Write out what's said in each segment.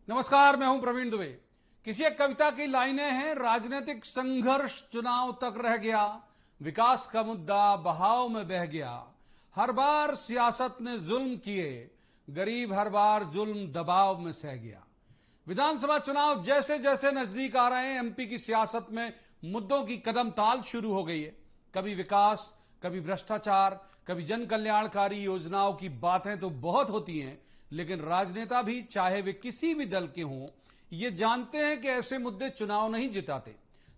नमस्कार, मैं हूं प्रवीण दुबे। किसी एक कविता की लाइनें हैं, राजनीतिक संघर्ष चुनाव तक रह गया, विकास का मुद्दा बहाव में बह गया। हर बार सियासत ने जुल्म किए, गरीब हर बार जुल्म दबाव में सह गया। विधानसभा चुनाव जैसे जैसे नजदीक आ रहे हैं, एमपी की सियासत में मुद्दों की कदम ताल शुरू हो गई है। कभी विकास, कभी भ्रष्टाचार, कभी जन कल्याणकारी योजनाओं की बातें तो बहुत होती हैं, लेकिन राजनेता भी, चाहे वे किसी भी दल के हों, ये जानते हैं कि ऐसे मुद्दे चुनाव नहीं जिताते।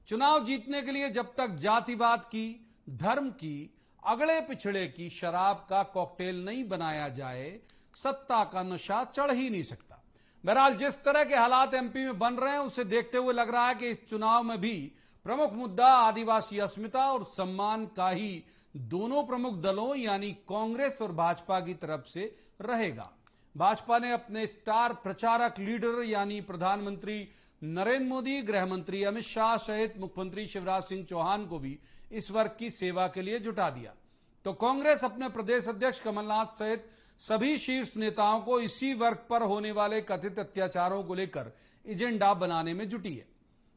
चुनाव जीतने के लिए जब तक जातिवाद की, धर्म की, अगड़े पिछड़े की शराब का कॉकटेल नहीं बनाया जाए, सत्ता का नशा चढ़ ही नहीं सकता। बहरहाल जिस तरह के हालात एमपी में बन रहे हैं, उसे देखते हुए लग रहा है कि इस चुनाव में भी प्रमुख मुद्दा आदिवासी अस्मिता और सम्मान का ही दोनों प्रमुख दलों यानी कांग्रेस और भाजपा की तरफ से रहेगा। भाजपा ने अपने स्टार प्रचारक लीडर यानी प्रधानमंत्री नरेंद्र मोदी, गृह मंत्री अमित शाह सहित मुख्यमंत्री शिवराज सिंह चौहान को भी इस वर्ग की सेवा के लिए जुटा दिया। तो कांग्रेस अपने प्रदेश अध्यक्ष कमलनाथ सहित सभी शीर्ष नेताओं को इसी वर्ग पर होने वाले कथित अत्याचारों को लेकर एजेंडा बनाने में जुटी है।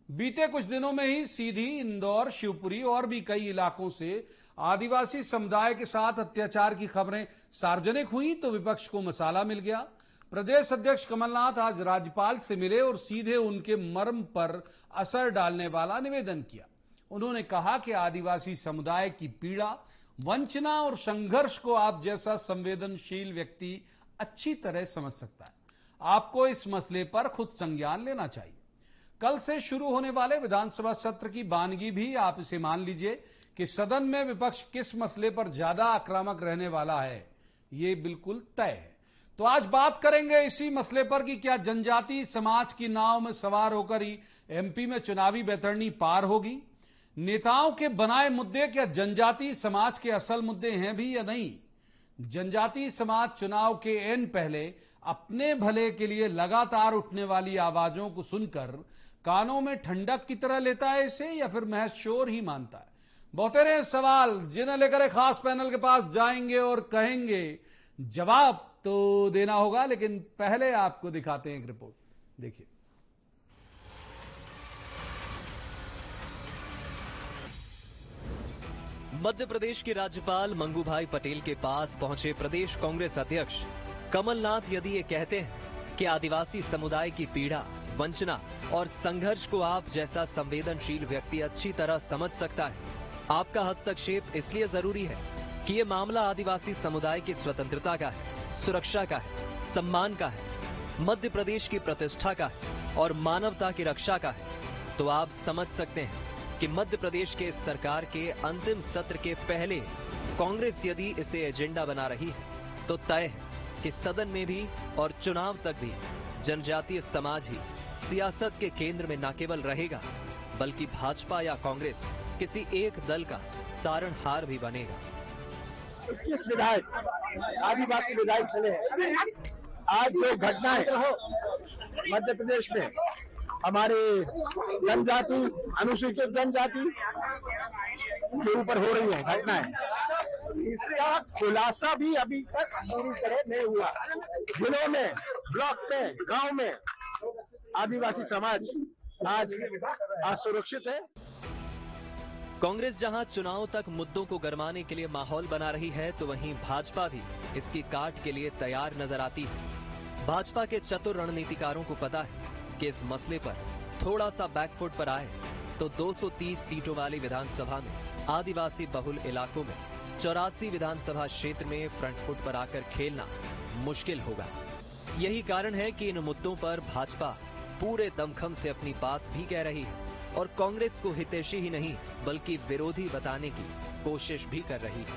बीते कुछ दिनों में ही सीधी, इंदौर, शिवपुरी और भी कई इलाकों से आदिवासी समुदाय के साथ अत्याचार की खबरें सार्वजनिक हुई तो विपक्ष को मसाला मिल गया। प्रदेश अध्यक्ष कमलनाथ आज राज्यपाल से मिले और सीधे उनके मर्म पर असर डालने वाला निवेदन किया। उन्होंने कहा कि आदिवासी समुदाय की पीड़ा, वंचना और संघर्ष को आप जैसा संवेदनशील व्यक्ति अच्छी तरह समझ सकता है। आपको इस मसले पर खुद संज्ञान लेना चाहिए। कल से शुरू होने वाले विधानसभा सत्र की बानगी भी आप इसे मान लीजिए कि सदन में विपक्ष किस मसले पर ज्यादा आक्रामक रहने वाला है, ये बिल्कुल तय है। तो आज बात करेंगे इसी मसले पर कि क्या जनजातीय समाज की नाव में सवार होकर ही एमपी में चुनावी बैतरणी पार होगी। नेताओं के बनाए मुद्दे क्या जनजातीय समाज के असल मुद्दे हैं भी या नहीं। जनजातीय समाज चुनाव के एन पहले अपने भले के लिए लगातार उठने वाली आवाजों को सुनकर कानों में ठंडक की तरह लेता है इसे, या फिर महज शोर ही मानता है। बहुतेरे सवाल जिन्हें लेकर एक खास पैनल के पास जाएंगे और कहेंगे जवाब तो देना होगा, लेकिन पहले आपको दिखाते हैं एक रिपोर्ट, देखिए। मध्य प्रदेश के राज्यपाल मंगूभाई पटेल के पास पहुंचे प्रदेश कांग्रेस अध्यक्ष कमलनाथ यदि ये कहते हैं कि आदिवासी समुदाय की पीड़ा, वंचना और संघर्ष को आप जैसा संवेदनशील व्यक्ति अच्छी तरह समझ सकता है, आपका हस्तक्षेप इसलिए जरूरी है कि ये मामला आदिवासी समुदाय की स्वतंत्रता का है, सुरक्षा का है, सम्मान का है, मध्य प्रदेश की प्रतिष्ठा का है और मानवता की रक्षा का है, तो आप समझ सकते हैं कि मध्य प्रदेश के सरकार के अंतिम सत्र के पहले कांग्रेस यदि इसे एजेंडा बना रही है तो तय है कि सदन में भी और चुनाव तक भी जनजातीय समाज ही सियासत के केंद्र में न केवल रहेगा, बल्कि भाजपा या कांग्रेस किसी एक दल का तारणहार भी बनेगा। 21 विधायक आदिवासी विधायक चले हैं। आज जो घटना है मध्य प्रदेश में हमारे जनजाति, अनुसूचित जनजाति के ऊपर हो रही है घटनाएं, इसका खुलासा भी अभी तक पूरी तरह नहीं हुआ। जिलों में, ब्लॉक में, गांव में आदिवासी समाज आज असुरक्षित है। कांग्रेस जहां चुनाव तक मुद्दों को गरमाने के लिए माहौल बना रही है, तो वहीं भाजपा भी इसकी काट के लिए तैयार नजर आती है। भाजपा के चतुर रणनीतिकारों को पता है कि इस मसले पर थोड़ा सा बैकफुट पर आए तो 230 सीटों वाली विधानसभा में आदिवासी बहुल इलाकों में 84 विधानसभा क्षेत्र में फ्रंट फुट पर आकर खेलना मुश्किल होगा। यही कारण है कि इन मुद्दों पर भाजपा पूरे दमखम से अपनी बात भी कह रही है और कांग्रेस को हितैषी ही नहीं बल्कि विरोधी बताने की कोशिश भी कर रही है।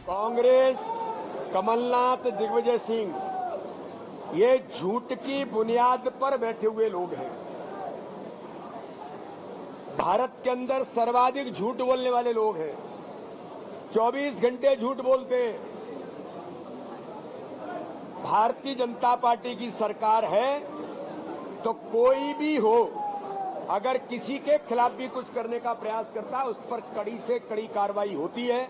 कांग्रेस, कमलनाथ, दिग्विजय सिंह ये झूठ की बुनियाद पर बैठे हुए लोग हैं। भारत के अंदर सर्वाधिक झूठ बोलने वाले लोग हैं, 24 घंटे झूठ बोलते हैं। भारतीय जनता पार्टी की सरकार है तो कोई भी हो, अगर किसी के खिलाफ भी कुछ करने का प्रयास करता है उस पर कड़ी से कड़ी कार्रवाई होती है।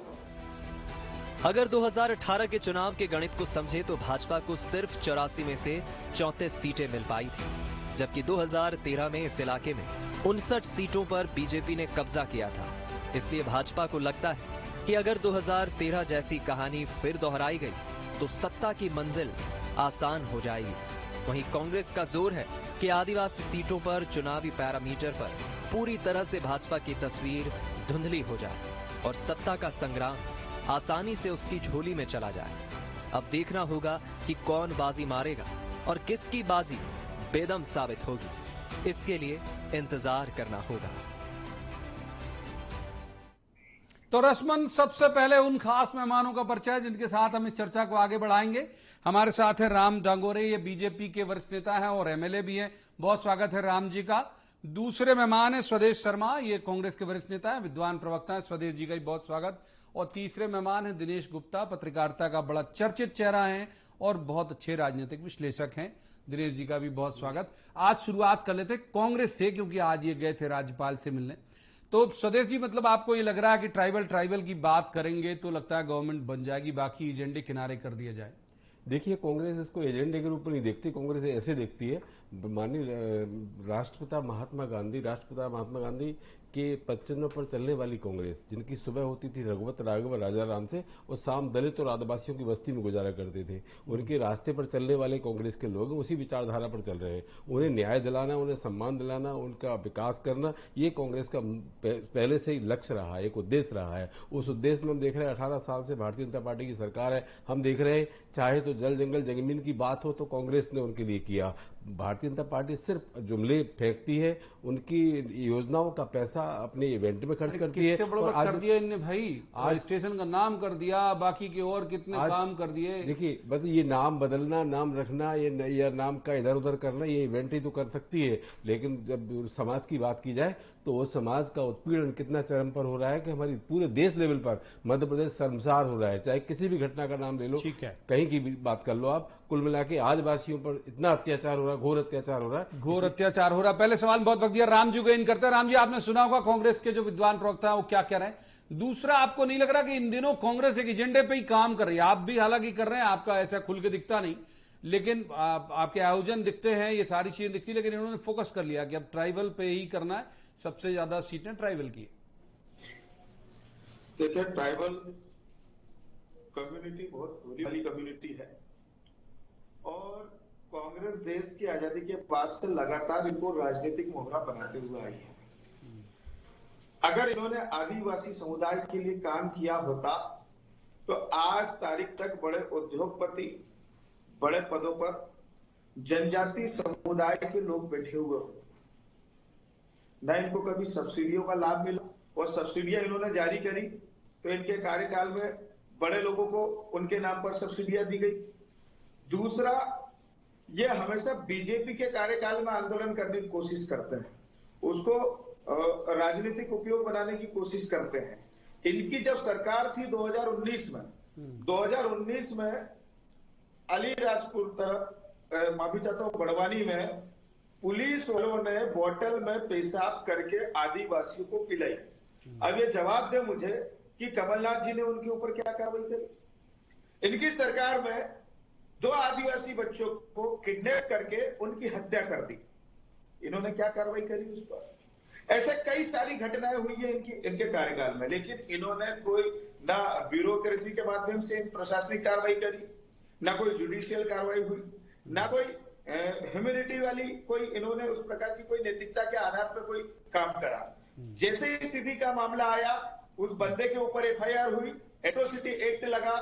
अगर 2018 के चुनाव के गणित को समझे तो भाजपा को सिर्फ 84 में से 34 सीटें मिल पाई थी, जबकि 2013 में इस इलाके में 59 सीटों पर बीजेपी ने कब्जा किया था। इसलिए भाजपा को लगता है कि अगर 2013 जैसी कहानी फिर दोहराई गई तो सत्ता की मंजिल आसान हो जाएगी। वहीं कांग्रेस का जोर है कि आदिवासी सीटों पर चुनावी पैरामीटर पर पूरी तरह से भाजपा की तस्वीर धुंधली हो जाए और सत्ता का संग्राम आसानी से उसकी झोली में चला जाए। अब देखना होगा कि कौन बाजी मारेगा और किसकी बाजी बेदम साबित होगी। इसके लिए इंतजार करना होगा। तो रस्मन सबसे पहले उन खास मेहमानों का परिचय जिनके साथ हम इस चर्चा को आगे बढ़ाएंगे। हमारे साथ है राम डांगोरे, ये बीजेपी के वरिष्ठ नेता हैं और एमएलए भी हैं। बहुत स्वागत है राम जी का। दूसरे मेहमान है स्वदेश शर्मा, ये कांग्रेस के वरिष्ठ नेता हैं, विद्वान प्रवक्ता हैं। स्वदेश जी का भी बहुत स्वागत। और तीसरे मेहमान है दिनेश गुप्ता, पत्रकारिता का बड़ा चर्चित चेहरा है और बहुत अच्छे राजनीतिक विश्लेषक हैं। दिनेश जी का भी बहुत स्वागत। आज शुरुआत कर लेते कांग्रेस से, क्योंकि आज ये गए थे राज्यपाल से मिलने। तो स्वदेश जी, मतलब आपको ये लग रहा है कि ट्राइबल की बात करेंगे तो लगता है गवर्नमेंट बन जाएगी, बाकी एजेंडे किनारे कर दिया जाए? देखिए, कांग्रेस इसको एजेंडे के रूप में नहीं देखती। कांग्रेस ऐसे देखती है, माननीय राष्ट्रपिता महात्मा गांधी के 55 पर चलने वाली कांग्रेस, जिनकी सुबह होती थी रघुवत राघव राजा राम से और शाम दलित और आदिवासियों की बस्ती में गुजारा करते थे, उनके रास्ते पर चलने वाले कांग्रेस के लोग उसी विचारधारा पर चल रहे हैं। उन्हें न्याय दिलाना, उन्हें सम्मान दिलाना, उनका विकास करना, ये कांग्रेस का पहले से ही लक्ष्य रहा है, एक उद्देश्य रहा है। उस उद्देश्य में हम देख रहे हैं 18 साल से भारतीय जनता पार्टी की सरकार है। हम देख रहे हैं, चाहे तो जल जंगल जमीन की बात हो तो कांग्रेस ने उनके लिए किया। भारतीय जनता पार्टी सिर्फ जुमले फेंकती है, उनकी योजनाओं का पैसा अपने इवेंट में खर्च करती है। और आज कर दिया इनने भाई, आज स्टेशन का नाम कर दिया, बाकी के और कितने काम कर दिए। देखिए, बस ये नाम बदलना, नाम रखना, ये नाम का इधर उधर करना, ये इवेंट ही तो कर सकती है। लेकिन जब समाज की बात की जाए तो वो समाज का उत्पीड़न कितना चरम पर हो रहा है कि हमारी पूरे देश लेवल पर मध्य प्रदेश शर्मसार हो रहा है। चाहे किसी भी घटना का नाम ले लो, ठीक है, कहीं की भी बात कर लो आप, कुल मिला के आदिवासियों पर इतना अत्याचार हो रहा है, घोर अत्याचार हो रहा है, घोर अत्याचार हो रहा है। पहले सवाल बहुत वक्त दिया, राम जी को इन करते हैं। राम जी, आपने सुना होगा कांग्रेस के जो विद्वान प्रवक्ता है वो क्या कह रहे हैं। दूसरा, आपको नहीं लग रहा कि इन दिनों कांग्रेस एक एजेंडे पे ही काम कर रही है? आप भी हालांकि कर रहे हैं, आपका ऐसा खुल के दिखता नहीं, लेकिन आपके आयोजन दिखते हैं, ये सारी चीजें दिखती, लेकिन इन्होंने फोकस कर लिया कि अब ट्राइबल पे ही करना है, सबसे ज्यादा सीटें ट्राइबल की। देखिए, ट्राइबल कम्युनिटी बहुत भोली वाली कम्युनिटी है और कांग्रेस देश की आजादी के बाद से लगातार इनको राजनीतिक मोहरा बनाते हुए आई है। अगर इन्होंने आदिवासी समुदाय के लिए काम किया होता तो आज तारीख तक बड़े उद्योगपति, बड़े पदों पर जनजाति समुदाय के लोग बैठे हुए होते। न इनको कभी सब्सिडियों का लाभ मिला, और सब्सिडियां इन्होंने जारी करी तो इनके कार्यकाल में बड़े लोगों को उनके नाम पर सब्सिडियां दी गई। दूसरा, ये हमेशा बीजेपी के कार्यकाल में आंदोलन करने की कोशिश करते हैं, उसको राजनीतिक उपयोग बनाने की कोशिश करते हैं। इनकी जब सरकार थी 2019 में अलीराजपुर तरफ, माफी चाहता हूं, बड़वानी में पुलिस वालों ने बोतल में पेशाब करके आदिवासियों को पिलाई। अब ये जवाब दे मुझे कि कमलनाथ जी ने उनके ऊपर क्या कार्रवाई करी। इनकी सरकार में 2 आदिवासी बच्चों को किडनैप करके उनकी हत्या कर दी, इन्होंने क्या कार्रवाई करी उस पर? ऐसे कई सारी घटनाएं हुई है इनके कार्यकाल में, लेकिन इन्होंने कोई ना ब्यूरोक्रेसी के माध्यम से प्रशासनिक कार्रवाई करी, ना कोई जुडिशियल कार्रवाई हुई, ना कोई ह्यूमैनिटी वाली कोई इन्होंने उस प्रकार की कोई नैतिकता के आधार पर कोई काम करा। जैसे ही स्थिति का मामला आया, उस बंदे के ऊपर एफआईआर हुई, एट्रोसिटी एक्ट लगा,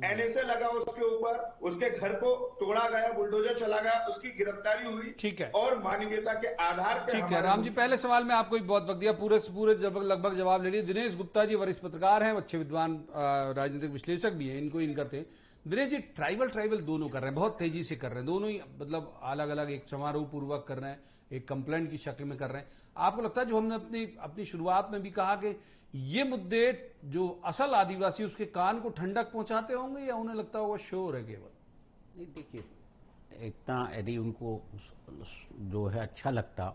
एनएसए लगा उसके ऊपर, उसके घर को तोड़ा गया, बुलडोजर चला गया, उसकी गिरफ्तारी हुई। ठीक है, और मानवीयता के आधार पर। ठीक है राम जी, पहले सवाल में आपको बहुत वक्त दिया, पूरे लगभग जवाब ले लिए। दिनेश गुप्ता जी वरिष्ठ पत्रकार हैं, अच्छे विद्वान राजनीतिक विश्लेषक भी हैं, इनको इन करते हैं। दिनेश जी, ट्राइबल दोनों कर रहे हैं, बहुत तेजी से कर रहे हैं, दोनों ही मतलब अलग अलग, एक समारोह पूर्वक कर रहे हैं, एक कंप्लेंट की शक्ल में कर रहे हैं। आपको लगता है जो हमने अपनी शुरुआत में भी कहा कि ये मुद्दे जो असल आदिवासी उसके कान को ठंडक पहुंचाते होंगे, या उन्हें लगता होगा शोर है केवल? नहीं, देखिए, इतना यदि उनको जो है अच्छा लगता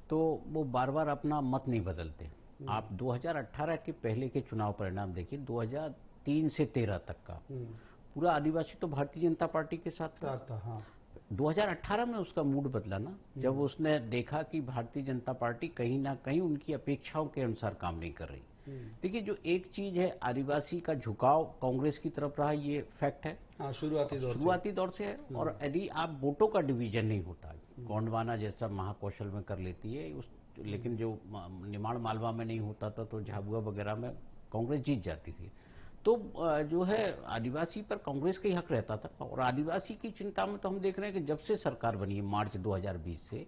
तो वो बार बार अपना मत नहीं बदलते। आप 2018 के पहले के चुनाव परिणाम देखिए, 3 से 13 तक का पूरा आदिवासी तो भारतीय जनता पार्टी के साथ था। हाँ। 2018 में उसका मूड बदला ना, जब उसने देखा कि भारतीय जनता पार्टी कहीं ना कहीं उनकी अपेक्षाओं के अनुसार काम नहीं कर रही। देखिए, जो एक चीज है, आदिवासी का झुकाव कांग्रेस की तरफ रहा, ये फैक्ट है। शुरुआती दौर से है। और यदि आप वोटों का डिवीजन नहीं होता, गोंडवाना जैसा महाकौशल में कर लेती है लेकिन जो निमाड़ मालवा में नहीं होता था, तो झाबुआ वगैरह में कांग्रेस जीत जाती थी। तो जो है आदिवासी पर कांग्रेस का ही हक रहता था। और आदिवासी की चिंता में तो हम देख रहे हैं कि जब से सरकार बनी है मार्च 2020 से,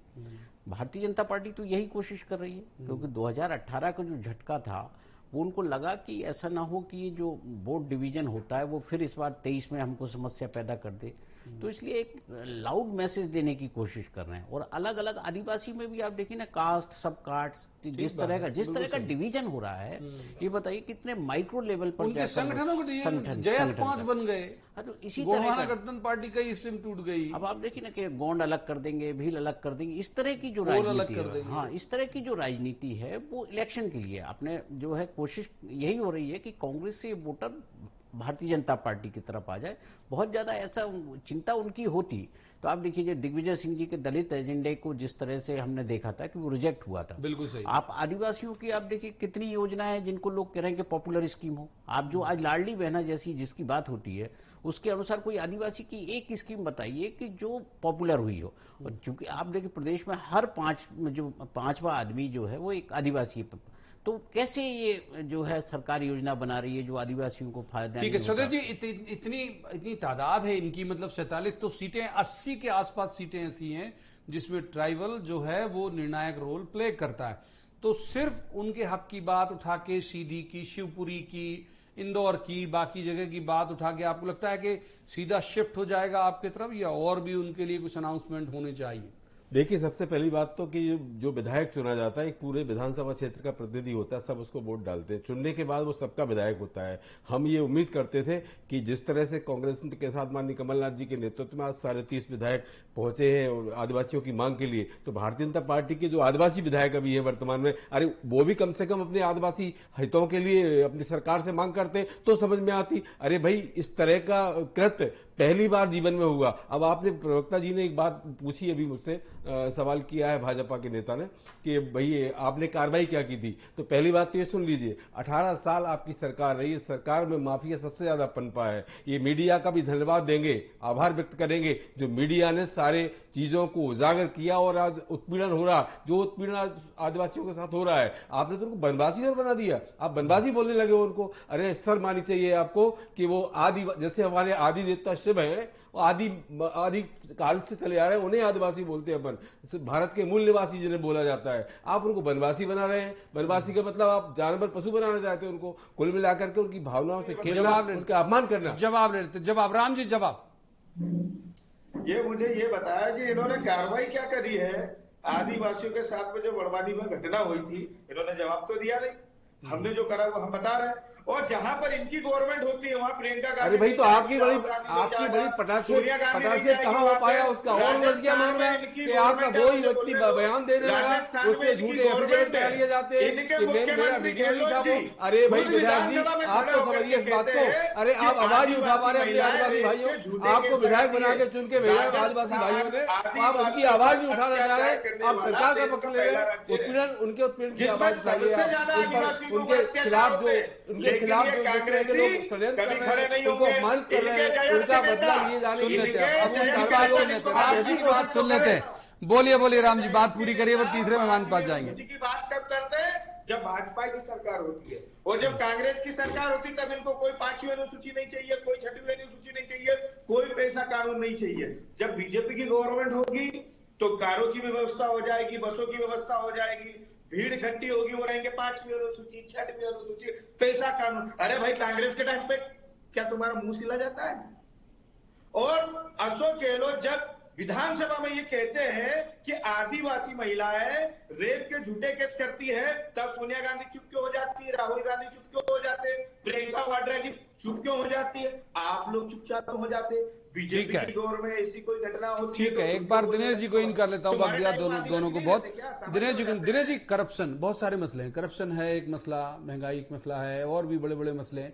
भारतीय जनता पार्टी तो यही कोशिश कर रही है, क्योंकि 2018 का जो झटका था वो उनको लगा कि ऐसा ना हो कि ये जो वोट डिवीजन होता है वो फिर इस बार 23 में हमको समस्या पैदा कर दे। तो इसलिए एक लाउड मैसेज देने की कोशिश कर रहे हैं। और अलग अलग आदिवासी में भी आप देखिए ना, कास्ट, सब कास्ट, जिस तरह का डिवीजन हो रहा है, ये बताइए कितने माइक्रो लेवल पर उनके संगठनों के जयस 5 बन गए। तो इसी तरह गठबंधन पार्टी का सिम टूट गई। अब आप देखिए ना कि गोंड अलग कर देंगे, भील अलग कर देंगे, इस तरह की जो राजनीति है, हाँ, इस तरह की जो राजनीति है वो इलेक्शन के लिए आपने जो है कोशिश यही हो रही है कि कांग्रेस से वोटर भारतीय जनता पार्टी की तरफ आ जाए। बहुत ज्यादा ऐसा चिंता उनकी होती तो आप देखिए दिग्विजय सिंह जी के दलित एजेंडे को जिस तरह से हमने देखा था कि वो रिजेक्ट हुआ था। बिल्कुल सही। आप आदिवासियों की आप देखिए कितनी योजनाएं हैं जिनको लोग कह रहे हैं कि पॉपुलर स्कीम हो। आप जो आज लाडली बहना जैसी जिसकी बात होती है, उसके अनुसार कोई आदिवासी की एक स्कीम बताइए कि जो पॉपुलर हुई हो। और चूंकि आप देखिए प्रदेश में हर पांचवा आदमी जो है वो एक आदिवासी है, तो कैसे ये जो है सरकार योजना बना रही है जो आदिवासियों को फायदा। ठीक है स्वदेश जी, इतनी तादाद है इनकी, मतलब 47 तो सीटें, 80 के आसपास सीटें ऐसी हैं जिसमें ट्राइबल जो है वो निर्णायक रोल प्ले करता है। तो सिर्फ उनके हक की बात उठा के सीधी की, शिवपुरी की, इंदौर की, बाकी जगह की बात उठा के आपको लगता है कि सीधा शिफ्ट हो जाएगा आपकी तरफ, या और भी उनके लिए कुछ अनाउंसमेंट होने चाहिए? देखिए, सबसे पहली बात तो कि जो विधायक चुना जाता है एक पूरे विधानसभा क्षेत्र का प्रतिनिधि होता है, सब उसको वोट डालते हैं। चुनने के बाद वो सबका विधायक होता है। हम ये उम्मीद करते थे कि जिस तरह से कांग्रेस के साथ माननीय कमलनाथ जी के नेतृत्व में आज 30.5 विधायक पहुंचे हैं आदिवासियों की मांग के लिए, तो भारतीय जनता पार्टी के जो आदिवासी विधायक अभी है वर्तमान में, अरे वो भी कम से कम अपने आदिवासी हितों के लिए अपनी सरकार से मांग करते तो समझ में आती। अरे भाई, इस तरह का कृत्य पहली बार जीवन में हुआ। अब आपने प्रवक्ता जी ने एक बात पूछी अभी मुझसे, सवाल किया है भाजपा के नेता ने कि भाई आपने कार्रवाई क्या की थी। तो पहली बात तो ये सुन लीजिए, 18 साल आपकी सरकार रही है, सरकार में माफिया सबसे ज्यादा पनपा है। ये मीडिया का भी धन्यवाद देंगे, आभार व्यक्त करेंगे, जो मीडिया ने सारे चीजों को उजागर किया। और आज उत्पीड़न हो रहा, जो उत्पीड़न आदिवासियों के साथ हो रहा है, आपने तो उनको बनवासी बना दिया। आप बनवासी बोलने लगे उनको। अरे सर मानी चाहिए आपको कि वो आदि, जैसे हमारे आदि देवता शिव है, आदि काल से चले आ रहे हैं, उन्हें आदिवासी बोलते हैं अपन, भारत के मूल निवासी जिन्हें बोला जाता है। आप उनको बनवासी बना रहे हैं। बनवासी का मतलब आप जानवर, पशु बनाना चाहते हैं उनको। कुल मिलाकर के उनकी भावनाओं से खेलना, उनका अपमान करना। जवाब लेते, जवाब राम जी, जवाब। ये मुझे ये बताया कि इन्होंने कार्रवाई क्या करी है आदिवासियों के साथ में जो बड़वानी में घटना हुई थी। इन्होंने जवाब तो दिया नहीं। हमने जो करा वो हम बता रहे हैं। और जहां पर इनकी गवर्नमेंट होती है वहां प्रियंका गांधी, अरे भाई, तो आपकी बड़ी पटाखे कहां हो पाया उसका और उलझ गया मामला कि आपका कोई व्यक्ति बयान देने लगा, उससे झूठे एफिडेविट करा लिए जाते हैं कि मेरा वीडियो नहीं था वो। अरे भाई विधायक जी, आप तो समझिए इस बात को। अरे आप आवाज नहीं उठा पा रहे अपने आदिवासी भाइयों, आपको विधायक बना के चुन के भेजा आदिवासी भाइयों ने, आप उनकी आवाज नहीं उठाना चाह रहे, आप सरकार का पक्ष ले रहे हैं। उत्पीड़न, उनके उत्पीड़न की आवाज उठाइए, उनके खिलाफ जो खिलाफ जो षड्यंत्र कर रहे हैं, उनको अपमानित कर रहे हैं, उनका बदला लिए जाने सुन लेते हैं। बात सुन लेते हैं। बोलिए राम जी, बात पूरी करिए, वो तीसरे मेहमान के पास जाएंगे। की बात कब करते हैं? जब भाजपा की सरकार होती है। और जब कांग्रेस की सरकार होती तब इनको कोई 5वीं अनुसूची नहीं चाहिए, कोई 6वीं अनुसूची नहीं चाहिए, कोई पैसा कानून नहीं चाहिए। जब बीजेपी की गवर्नमेंट होगी तो कारों की व्यवस्था हो जाएगी, बसों की व्यवस्था हो जाएगी, भीड़ इकट्ठी होगी, वो रहेंगे 5वीं अनुसूची, 6वीं अनुसूची, पैसा कानून। अरे भाई, कांग्रेस के टाइम पे क्या तुम्हारा मुंह सिला जाता है? और अशोक गहलोत जब विधानसभा में ये कहते हैं कि आदिवासी महिलाएं रेप के झूठे केस करती है, तब सोनिया गांधी चुप क्यों हो जाती है, राहुल गांधी चुप क्यों हो जाते हैं, प्रियंका वाड्रा जी चुप क्यों हो जाती है, आप लोग चुपचाप हो जाते हैं। बीजेपी की दौर में ऐसी कोई घटना होती है। ठीक है, एक बार दिनेश जी को इन कर लेता हूं, बात दिया दोनों को बहुत। दिनेश जी, करप्शन, बहुत सारे मसले हैं। करप्शन है एक मसला, महंगाई एक मसला है, और भी बड़े बड़े मसले हैं।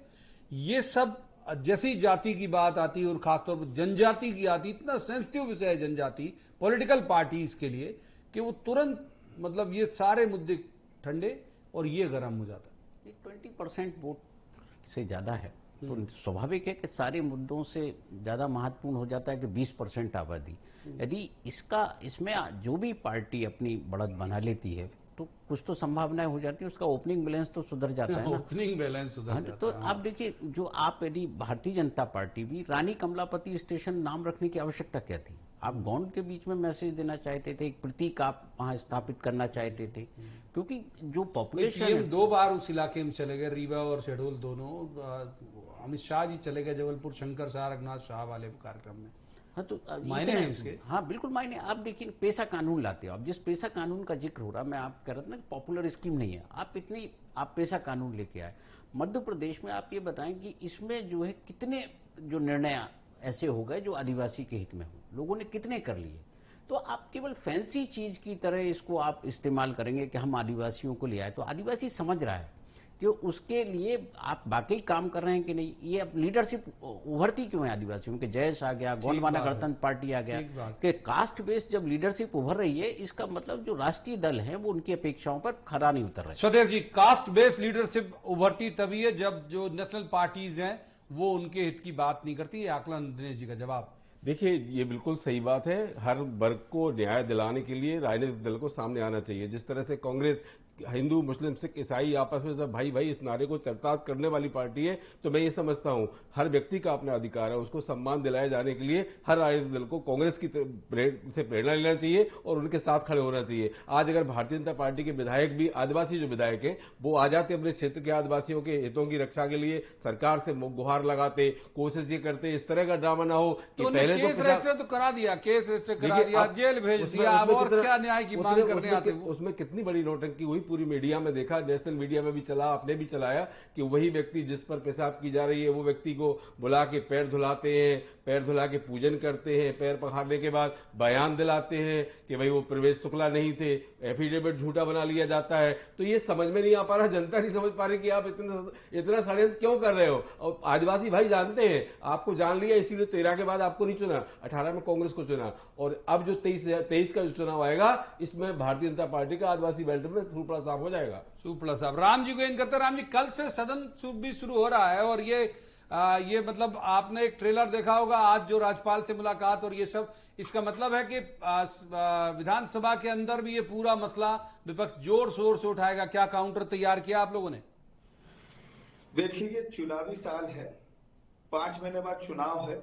ये सब जैसे ही जाति की बात आती है और खासतौर पर जनजाति की आती, इतना सेंसिटिव विषय है जनजाति, पॉलिटिकल पार्टीज के लिए कि वो तुरंत मतलब ये सारे मुद्दे ठंडे और ये गर्म हो जाता है। 20% वोट से ज्यादा है तो स्वाभाविक है कि सारे मुद्दों से ज्यादा महत्वपूर्ण हो जाता है कि 20% आबादी। यदि इसमें जो भी पार्टी अपनी बढ़त बना लेती है तो कुछ तो संभावनाएं हो जाती है, उसका ओपनिंग बैलेंस तो सुधर जाता है ना। ओपनिंग बैलेंस सुधर जाता है। तो आप देखिए, जो आप यदि भारतीय जनता पार्टी भी रानी कमलापति स्टेशन नाम रखने की आवश्यकता क्या थी? आप गौंड के बीच में मैसेज देना चाहते थे, एक प्रतीक आप वहां स्थापित करना चाहते थे, क्योंकि जो पॉपुलेशन 2 बार उस इलाके में चले गए, रीवा और शहडोल दोनों। अमित शाह जी चले गए जबलपुर शंकर शाह रघुनाथ शाह वाले कार्यक्रम में। हाँ, तो मायने हैं इसके। हाँ बिल्कुल मायने। आप देखिए, पेशा कानून लाते हो, अब जिस पेशा कानून का जिक्र हो रहा, मैं आप कह रहा था ना, पॉपुलर स्कीम नहीं है, आप पेशा कानून लेके आए मध्य प्रदेश में। आप ये बताएं कि इसमें जो है कितने जो निर्णय ऐसे हो गए जो आदिवासी के हित में हो, लोगों ने कितने कर लिए। तो आप केवल फैंसी चीज की तरह इसको आप इस्तेमाल करेंगे कि हम आदिवासियों को ले आए, तो आदिवासी समझ रहा है कि उसके लिए आप वाकई काम कर रहे हैं कि नहीं। ये अब लीडरशिप उभरती क्यों है आदिवासियों के? जयेश आ गया, गोंडवाना गणतंत्र पार्टी आ गया, कि कास्ट बेस्ड जब लीडरशिप उभर रही है, इसका मतलब जो राष्ट्रीय दल है वो उनकी अपेक्षाओं पर खरा नहीं उतर रहे। स्वदेव जी, कास्ट बेस्ड लीडरशिप उभरती तभी है जब जो नेशनल पार्टीज हैं वो उनके हित की बात नहीं करती। आकलन दिनेश जी का जवाब। देखिए, ये बिल्कुल सही बात है। हर वर्ग को न्याय दिलाने के लिए राजनीतिक दल को सामने आना चाहिए। जिस तरह से कांग्रेस हिंदू, मुस्लिम, सिख, ईसाई आपस में सब भाई भाई इस नारे को चरितार्थ करने वाली पार्टी है, तो मैं ये समझता हूं हर व्यक्ति का अपना अधिकार है, उसको सम्मान दिलाए जाने के लिए हर राजनीतिक दल को कांग्रेस की से प्रेरणा लेना चाहिए और उनके साथ खड़े होना चाहिए। आज अगर भारतीय जनता पार्टी के विधायक भी, आदिवासी जो विधायक हैं, वो आ जाते अपने क्षेत्र के आदिवासियों के हितों की रक्षा के लिए, सरकार से गुहार लगाते, कोशिश ये करते, इस तरह का ड्रामा ना हो कि पहले केस रजिस्टर तो करा दिया, केस रजिस्टर करा दिया, जेल भेज दिया, अब और क्या न्याय की मांग करने आते? उसमें कितनी बड़ी नौटंकी हुई, पूरी मीडिया में देखा, नेशनल मीडिया में भी चला, आपने भी चलाया कि वही व्यक्ति जिस पर पेशाब की जा रही है वो व्यक्ति को बुला के पैर धुलाते हैं, पैर धुला के पूजन करते हैं, पैर पखारने के बाद बयान दिलाते हैं कि भाई वो प्रवेश शुक्ला नहीं थे, एफिडेविट झूठा बना लिया जाता है। तो ये समझ में नहीं आ पा रहा, जनता नहीं समझ पा रही कि आप इतना षड्यंत्र क्यों कर रहे हो। और आदिवासी भाई जानते हैं, आपको जान लिया, इसीलिए 13 के बाद आपको नहीं चुना, 18 में कांग्रेस को चुना, और अब जो 23 का जो चुनाव आएगा इसमें भारतीय जनता पार्टी का आदिवासी बेल्ट में सुपड़ा साफ हो जाएगा। सुपड़ा साहब, राम जी को इन करते। राम जी, कल से सदन भी शुरू हो रहा है और ये मतलब आपने एक ट्रेलर देखा होगा, आज जो राज्यपाल से मुलाकात और ये सब, इसका मतलब है कि विधानसभा के अंदर भी ये पूरा मसला विपक्ष जोर शोर से उठाएगा। क्या काउंटर तैयार किया आप लोगों ने? देखिए, ये चुनावी साल है, 5 महीने बाद चुनाव है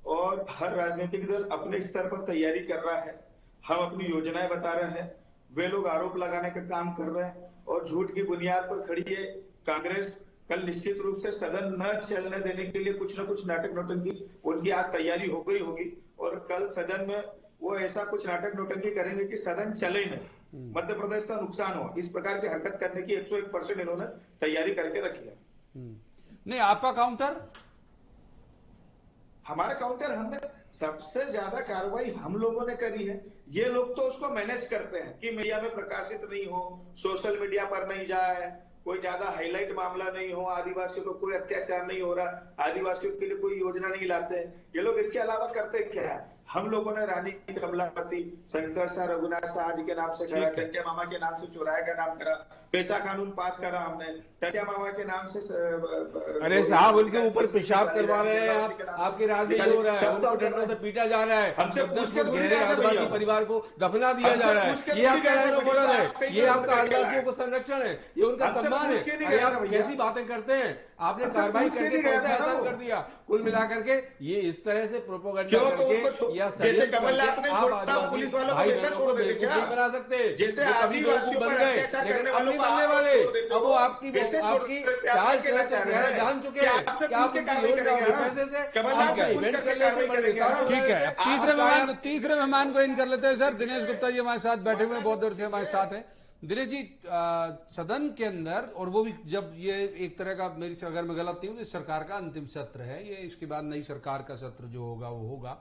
और हर राजनीतिक दल अपने स्तर पर तैयारी कर रहा है। हम अपनी योजनाएं बता रहे हैं, वे लोग आरोप लगाने का काम कर रहे हैं और झूठ की बुनियाद पर खड़ी है कांग्रेस। कल निश्चित रूप से सदन न चलने देने के लिए कुछ न कुछ नाटक नौटंकी उनकी आज तैयारी हो गई होगी और कल सदन में वो ऐसा कुछ नाटक नौटंकी करेंगे कि सदन चले ही नहीं, मध्य प्रदेश का नुकसान हो। इस प्रकार की हरकत करने की 101% इन्होंने तैयारी करके रखी है। नहीं, आपका काउंटर? हमारा काउंटर, हमने सबसे ज्यादा कार्रवाई हम लोगों ने करी है। ये लोग तो उसको मैनेज करते हैं कि मीडिया में प्रकाशित नहीं हो, सोशल मीडिया पर नहीं जाए, कोई ज्यादा हाईलाइट मामला नहीं हो, आदिवासियों को कोई अत्याचार नहीं हो रहा, आदिवासियों के लिए कोई योजना नहीं लाते हैं ये लोग। इसके अलावा करते क्या है? हम लोगों ने रानी कमलापति, शंकर शाह, रघुनाथ शाह जी के नाम से करा, टंकिया मामा के नाम से चौराहे का नाम करा, पेशा कानून पास करा हमने, टंकिया मामा के नाम से। अरे साहब, उनके ऊपर पेशाब करवा रहे हैं आप, आपके राजनीति हो रहा है, उनको डंडों से पीटा जा रहा है, हमसे पूछ के गहरे आदिवासी परिवार को दफना दिया जा रहा है। ये आपका राइनो है, ये आपका आदिवासियों को संरक्षण है, ये उनका सम्मान है। अरे आप कैसी बातें करते हैं? आपने कार्रवाई करके कैसे आसान कर दिया? कुल मिलाकर के ये इस तरह से प्रोपोगंडा करके या जैसे कमलनाथ ने छोड़ा, पुलिस वालों को वैसे छोड़ देते क्या? नहीं बना सकते। जैसे आदिवासियों पर अत्याचार करने वालों को बनने वाले, अब वो आपकी चाल जान चुके हैं कि आप उनकी योजना पैसे से इवेंट कर लेते। ठीक है, तीसरे मेहमान को इन कर लेते हैं। सर, दिनेश गुप्ता जी हमारे साथ बैठे हुए, बहुत देर से हमारे साथ हैं। दिनेश जी, सदन के अंदर, और वो भी जब ये एक तरह का, मेरी अगर मैं गलत नहीं हूं, तो सरकार का अंतिम सत्र है ये, इसके बाद नई सरकार का सत्र जो होगा वो होगा,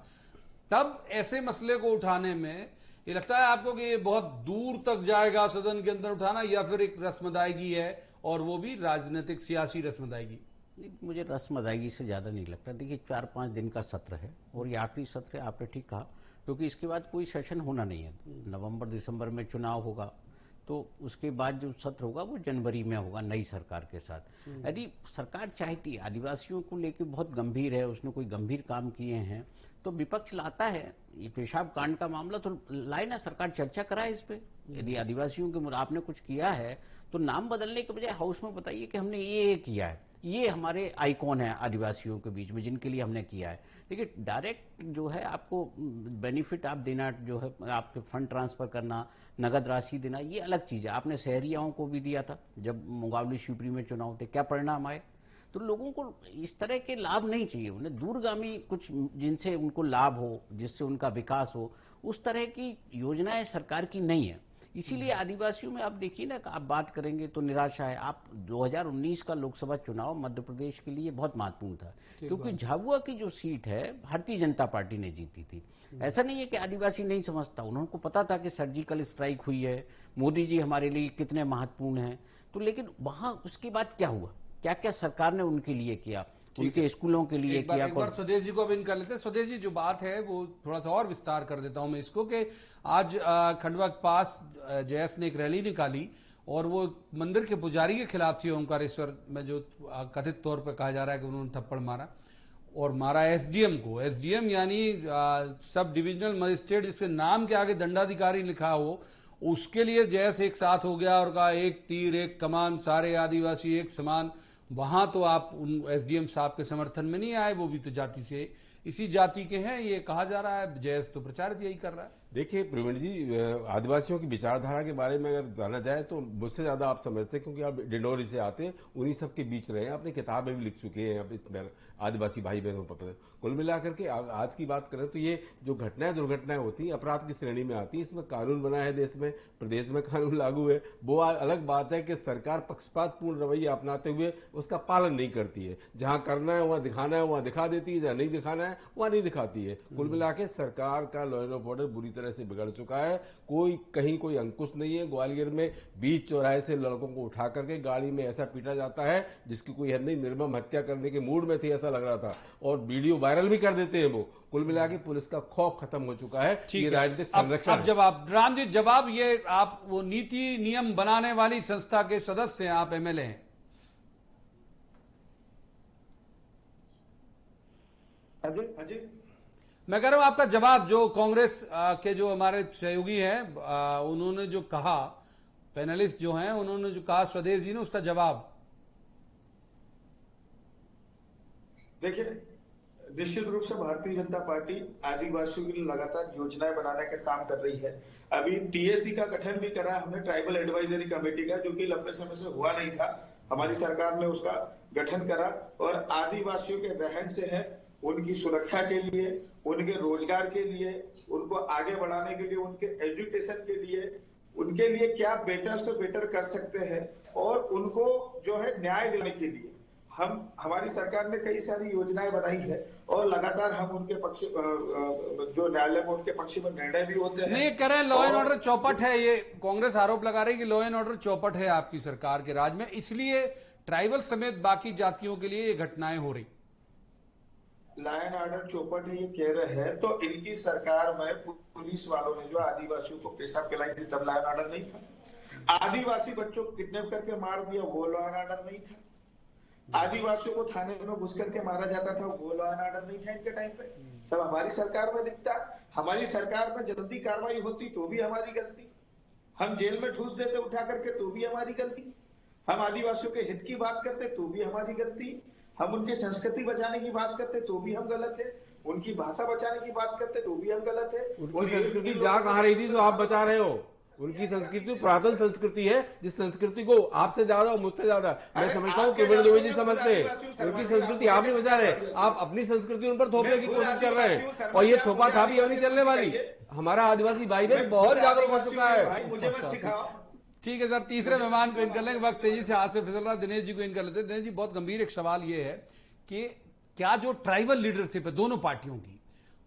तब ऐसे मसले को उठाने में ये लगता है आपको कि ये बहुत दूर तक जाएगा सदन के अंदर उठाना, या फिर एक रस्म अदायगी है और वो भी राजनीतिक सियासी रस्म अदायगी? मुझे रस्म अदायगी से ज़्यादा नहीं लगता। देखिए 4-5 दिन का सत्र है और ये आखिरी सत्र है, आपने ठीक कहा, क्योंकि इसके बाद कोई सेशन होना नहीं है। नवंबर दिसंबर में चुनाव होगा, तो उसके बाद जो सत्र होगा वो जनवरी में होगा नई सरकार के साथ। यदि सरकार चाहती है, आदिवासियों को लेकर बहुत गंभीर है, उसने कोई गंभीर काम किए हैं, तो विपक्ष लाता है। ये पेशाब कांड का मामला तो लाए ना, सरकार चर्चा कराए इस पे। यदि आदिवासियों के आपने कुछ किया है तो नाम बदलने के बजाय हाउस में बताइए कि हमने ये किया है, ये हमारे आइकॉन है आदिवासियों के बीच में जिनके लिए हमने किया है। देखिए डायरेक्ट जो है आपको बेनिफिट आप देना, जो है आपके फंड ट्रांसफर करना, नगद राशि देना, ये अलग चीज है। आपने शहरियाओं को भी दिया था जब मुंगावली शिवपुरी में चुनाव थे, क्या परिणाम आए? तो लोगों को इस तरह के लाभ नहीं चाहिए, उन्हें दूरगामी कुछ जिनसे उनको लाभ हो, जिससे उनका विकास हो, उस तरह की योजनाएं सरकार की नहीं है। इसीलिए आदिवासियों में आप देखिए ना, आप बात करेंगे तो निराशा है। आप 2019 का लोकसभा चुनाव मध्य प्रदेश के लिए बहुत महत्वपूर्ण था, क्योंकि झाबुआ की जो सीट है भारतीय जनता पार्टी ने जीती थी। ऐसा नहीं है कि आदिवासी नहीं समझता, उनको पता था कि सर्जिकल स्ट्राइक हुई है, मोदी जी हमारे लिए कितने महत्वपूर्ण हैं। तो लेकिन वहां उसके बाद क्या हुआ, क्या क्या सरकार ने उनके लिए किया, उनके स्कूलों के लिए किया। एक बार स्वदेश जी को अब इन कर लेते हैं। स्वदेश जी, जो बात है वो थोड़ा सा और विस्तार कर देता हूं मैं इसको, कि आज खंडवा के पास जयस ने एक रैली निकाली और वो मंदिर के पुजारी के खिलाफ थी, ओंकारेश्वर में, जो कथित तौर पर कहा जा रहा है कि उन्होंने थप्पड़ मारा, और मारा एसडीएम को। एसडीएम यानी सब डिविजनल मजिस्ट्रेट, जिसके नाम के आगे दंडाधिकारी लिखा हो, उसके लिए जयस एक साथ हो गया और कहा एक तीर एक कमान, सारे आदिवासी एक समान। वहां तो आप उन एसडीएम साहब के समर्थन में नहीं आए, वो भी तो जाति से इसी जाति के हैं, ये कहा जा रहा है। जयस तो प्रचारित यही कर रहा है। देखिए प्रवीण जी, आदिवासियों की विचारधारा के बारे में अगर जाना जाए तो मुझसे ज्यादा आप समझते हैं, क्योंकि आप डिंडोरी से आते हैं, उन्हीं सब के बीच रहे हैं, अपनी किताबें भी लिख चुके हैं आदिवासी भाई बहनों पर। कुल मिलाकर के आज की बात करें तो ये जो घटनाएं दुर्घटनाएं होती हैं अपराध की श्रेणी में आती है। इसमें कानून बना है देश में, प्रदेश में कानून लागू है। वो अलग बात है कि सरकार पक्षपातपूर्ण रवैया अपनाते हुए उसका पालन नहीं करती है। जहां करना है वहां दिखाना है वहां दिखा देती है, जहां नहीं दिखाना है वहां नहीं दिखाती है। कुल मिलाकर सरकार का लॉ एंड ऑर्डर बुरी तरह से बिगड़ चुका है। कहीं कोई अंकुश नहीं है। ग्वालियर में बीच चौराहे से लड़कों को उठा करके गाड़ी में ऐसा पीटा जाता है जिसकी कोई हद नहीं, निर्मम हत्या करने के मूड में थे ऐसा लग रहा था, और वीडियो वायरल भी कर देते हैं वो। कुल मिला के पुलिस का खौफ खत्म हो चुका है। ये राजनीतिक संरक्षण। अब जवाब राम जी, जवाब ये, आप वो नीति नियम बनाने वाली संस्था के सदस्य हैं, आप एमएलए हैं। अजय मैं कह रहा हूं आपका जवाब, जो कांग्रेस के जो हमारे सहयोगी हैं उन्होंने जो कहा, पैनलिस्ट जो हैं उन्होंने जो कहा स्वदेश जी ने, उसका जवाब। देखिए, निश्चित रूप से भारतीय जनता पार्टी आदिवासियों के लिए लगातार योजनाएं बनाने का काम कर रही है। अभी टीएसी का गठन भी करा हमने, ट्राइबल एडवाइजरी कमेटी का, जो कि लंबे समय से हुआ नहीं था। हमारी सरकार ने उसका गठन करा और आदिवासियों के रहन सहन, उनकी सुरक्षा के लिए, उनके रोजगार के लिए, उनको आगे बढ़ाने के लिए, उनके एजुकेशन के लिए, उनके लिए क्या बेटर से बेटर कर सकते हैं और उनको जो है न्याय दिलाने के लिए हमारी सरकार ने कई सारी योजनाएं बनाई है और लगातार हम उनके पक्ष, जो न्यायालय में उनके पक्ष में निर्णय भी होते हैं। नहीं, कह रहे हैं लॉ एंड ऑर्डर चौपट है। ये कांग्रेस आरोप लगा रही है कि लॉ एंड ऑर्डर चौपट है आपकी सरकार के राज में, इसलिए ट्राइबल समेत बाकी जातियों के लिए ये घटनाएं हो रही। लॉ एंड ऑर्डर चौपट है ये कह रहे हैं, तो इनकी सरकार में पुलिस वालों ने जो आदिवासियों को पेशाब पिलाई थी तब लॉ एंड ऑर्डर नहीं था। आदिवासी बच्चों को किडनैप करके मार दिया, वो लॉ एंड ऑर्डर नहीं था। आदिवासियों को थाने में घुस करके मारा जाता था, वो लॉ एंड ऑर्डर नहीं था इनके टाइम पे। सब हमारी सरकार में दिखता। हमारी सरकार में जल्दी कार्रवाई होती तो भी हमारी गलती, हम जेल में ठूस देते उठा करके तो भी हमारी गलती, हम आदिवासियों के हित की बात करते तो भी हमारी गलती, हम उनकी संस्कृति बचाने की बात करते तो भी हम गलत है, उनकी भाषा बचाने की बात करते तो भी हम गलत है। उनकी संस्कृति जा कहां रही थी जो आप बचा रहे हो? उनकी संस्कृति पुरातन संस्कृति है, जिस संस्कृति को आपसे ज्यादा और मुझसे ज्यादा मैं समझता हूँ प्रवीण दुबे जी समझते हैं। उनकी संस्कृति आप नहीं बचा रहे, आप अपनी संस्कृति उन पर थोपने की कोशिश कर रहे हैं, और ये थोपा थापी नहीं चलने वाली। हमारा आदिवासी भाई बहन बहुत जागरूक हो चुका है। मुझे मत सिखाओ। ठीक है सर, तीसरे मेहमान को इन कर लेंगे, वक्त तेजी से हाथ से फिसल रहा। दिनेश जी को इन कर लेते हैं। दिनेश जी, बहुत गंभीर एक सवाल ये है कि क्या जो ट्राइबल लीडरशिप है दोनों पार्टियों की,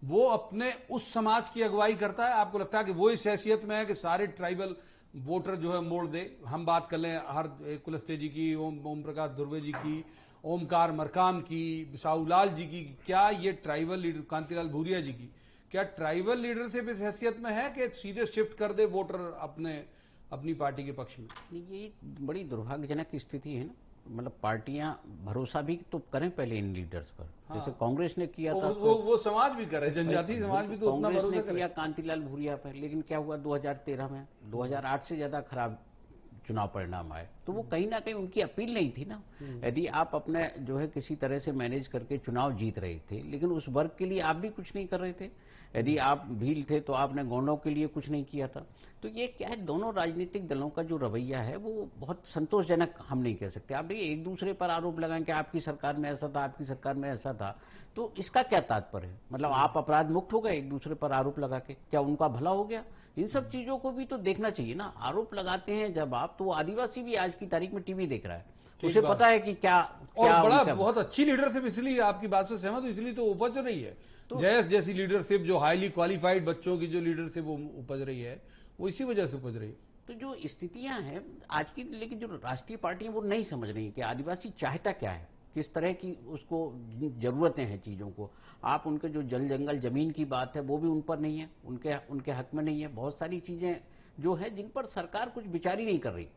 वो अपने उस समाज की अगुवाई करता है? आपको लगता है कि वो इस हैसियत में है कि सारे ट्राइबल वोटर जो है मोड़ दे। हम बात कर लें हर कुलस्ते जी की, ओम प्रकाश धुर्वे जी की, ओमकार मरकाम की, साहूलाल जी की, क्या ये ट्राइबल लीडर कांतिलाल भूरिया जी की, क्या ट्राइबल लीडरशिप इस हैसियत में है कि सीधे शिफ्ट कर दे वोटर अपनी पार्टी के पक्ष में? ये एक बड़ी दुर्भाग्यजनक स्थिति है ना। मतलब पार्टियां भरोसा भी तो करें पहले इन लीडर्स पर। हाँ। जैसे कांग्रेस ने किया था, वो समाज भी करे, जनजातीय समाज भी तो उतना कांग्रेस भरोसा ने करे। किया कांतिलाल भूरिया पर, लेकिन क्या हुआ 2013 में 2008 से ज्यादा खराब चुनाव परिणाम आए। तो वो कहीं ना कहीं उनकी अपील नहीं थी ना। यदि आप अपने जो है किसी तरह से मैनेज करके चुनाव जीत रहे थे, लेकिन उस वर्ग के लिए आप भी कुछ नहीं कर रहे थे। यदि आप भील थे तो आपने गौंडों के लिए कुछ नहीं किया था। तो ये क्या है, दोनों राजनीतिक दलों का जो रवैया है वो बहुत संतोषजनक हम नहीं कह सकते। आप देखिए एक दूसरे पर आरोप लगाएं कि आपकी सरकार में ऐसा था, आपकी सरकार में ऐसा था, तो इसका क्या तात्पर्य है? मतलब आप अपराध मुक्त हो गए एक दूसरे पर आरोप लगा के, क्या उनका भला हो गया? इन सब चीजों को भी तो देखना चाहिए ना। आरोप लगाते हैं जब आप, तो वो आदिवासी भी आज की तारीख में टीवी देख रहा है, उसे पता है कि क्या और क्या बड़ा उनका बहुत अच्छी लीडरशिप, इसलिए आपकी बात से सहमत हूं, इसलिए तो उपज रही है। तो जयस जैसी लीडरशिप, जो हाईली क्वालिफाइड बच्चों की जो लीडरशिप वो उपज रही है, वो इसी वजह से उपज रही है। तो जो स्थितियां हैं आज की, लेकिन जो राष्ट्रीय पार्टियां वो नहीं समझ रही कि आदिवासी चाहता क्या है, किस तरह की उसको जरूरतें हैं चीजों को। आप उनके जो जल जंगल जमीन की बात है वो भी उन पर नहीं है, उनके हक में नहीं है। बहुत सारी चीजें जो है जिन पर सरकार कुछ विचार ही नहीं कर रही।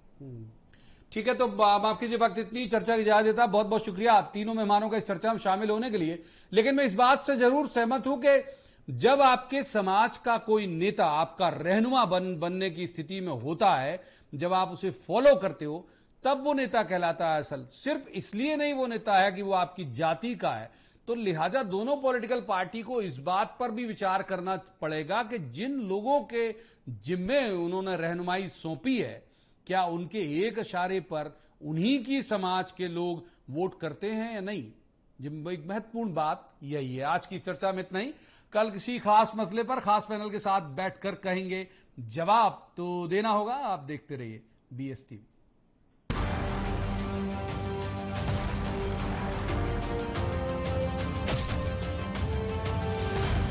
ठीक है, तो माफ कीजिए, वक्त इतनी चर्चा की इजाजत देता। बहुत बहुत शुक्रिया तीनों मेहमानों का इस चर्चा में शामिल होने के लिए। लेकिन मैं इस बात से जरूर सहमत हूं कि जब आपके समाज का कोई नेता आपका रहनुमा बनने की स्थिति में होता है, जब आप उसे फॉलो करते हो, तब वो नेता कहलाता है। असल सिर्फ इसलिए नहीं वो नेता है कि वो आपकी जाति का है। तो लिहाजा दोनों पॉलिटिकल पार्टी को इस बात पर भी विचार करना पड़ेगा कि जिन लोगों के जिम्मे उन्होंने रहनुमाई सौंपी है, क्या उनके एक इशारे पर उन्हीं की समाज के लोग वोट करते हैं या नहीं। एक महत्वपूर्ण बात यही है। आज की चर्चा में इतना ही। कल किसी खास मसले पर खास पैनल के साथ बैठकर कहेंगे, जवाब तो देना होगा। आप देखते रहिए BSTV।